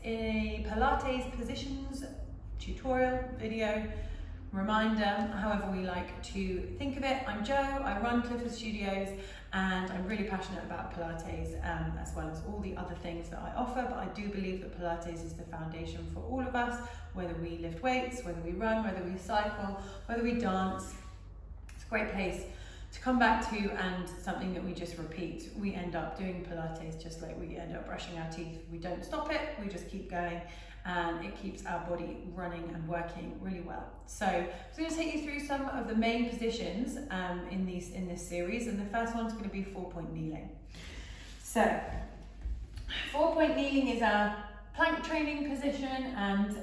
a Pilates positions tutorial video, reminder, however we like to think of it. I'm Jo, I run Clifford Studios, and I'm really passionate about Pilates as well as all the other things that I offer, but I do believe that Pilates is the foundation for all of us, whether we lift weights, whether we run, whether we cycle, whether we dance. It's a great place to come back to, and something that we just repeat. We end up doing Pilates just like we end up brushing our teeth. We don't stop it, we just keep going, and it keeps our body running and working really well. So I'm going to take you through some of the main positions in this series, and the first one's going to be 4-point kneeling. So 4-point kneeling is our plank training position, and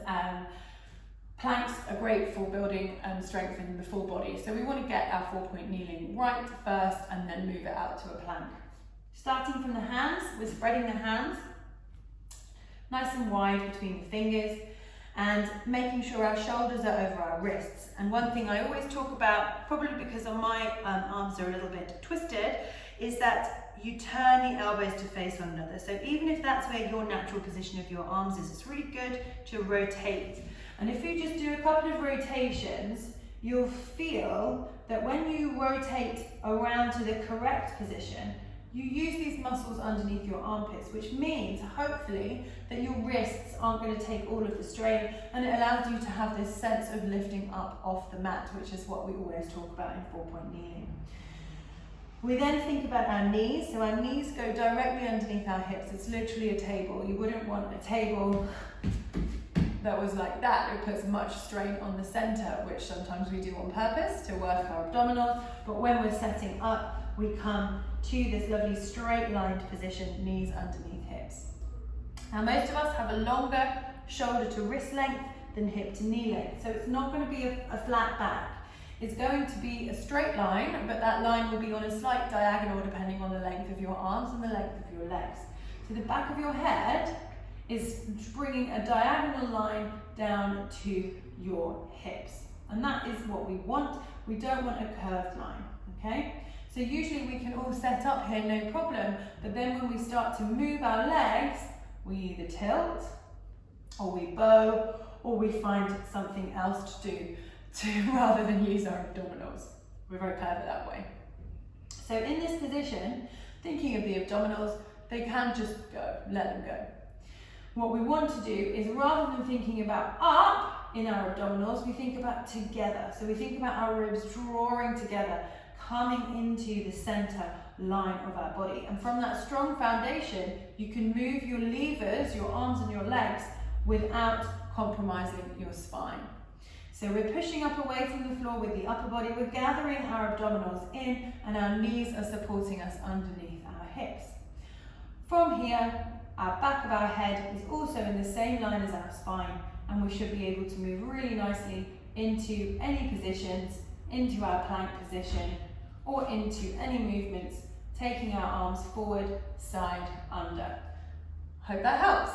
planks are great for building and strengthening the full body. So we want to get our 4-point kneeling right first and then move it out to a plank. Starting from the hands, we're spreading the hands nice and wide between the fingers and making sure our shoulders are over our wrists. And one thing I always talk about, probably because my arms are a little bit twisted, is that you turn the elbows to face one another. So even if that's where your natural position of your arms is, it's really good to rotate. And if you just do a couple of rotations, you'll feel that when you rotate around to the correct position, you use these muscles underneath your armpits, which means hopefully that your wrists aren't going to take all of the strain, and it allows you to have this sense of lifting up off the mat, which is what we always talk about in 4-point kneeling. We then think about our knees. So our knees go directly underneath our hips. It's literally a table. You wouldn't want a table that was like that. It puts much strain on the center, which sometimes we do on purpose to work our abdominals. But when we're setting up, we come to this lovely straight lined position, knees underneath hips. Now most of us have a longer shoulder to wrist length than hip to knee length. So it's not going to be a flat back. It's going to be a straight line, but that line will be on a slight diagonal depending on the length of your arms and the length of your legs. So the back of your head is bringing a diagonal line down to your hips. And that is what we want. We don't want a curved line, okay? So usually we can all set up here, no problem, but then when we start to move our legs, we either tilt, or we bow, or we find something else to do rather than use our abdominals. We're very clever that way. So in this position, thinking of the abdominals, they can just go, let them go. What we want to do is, rather than thinking about up in our abdominals, we think about together. So we think about our ribs drawing together, coming into the center line of our body. And from that strong foundation, you can move your levers, your arms and your legs, without compromising your spine. So we're pushing up away from the floor with the upper body, we're gathering our abdominals in, and our knees are supporting us underneath our hips. From here, our back of our head is also in the same line as our spine, and we should be able to move really nicely into any positions, into our plank position, or into any movements, taking our arms forward, side, under. Hope that helps.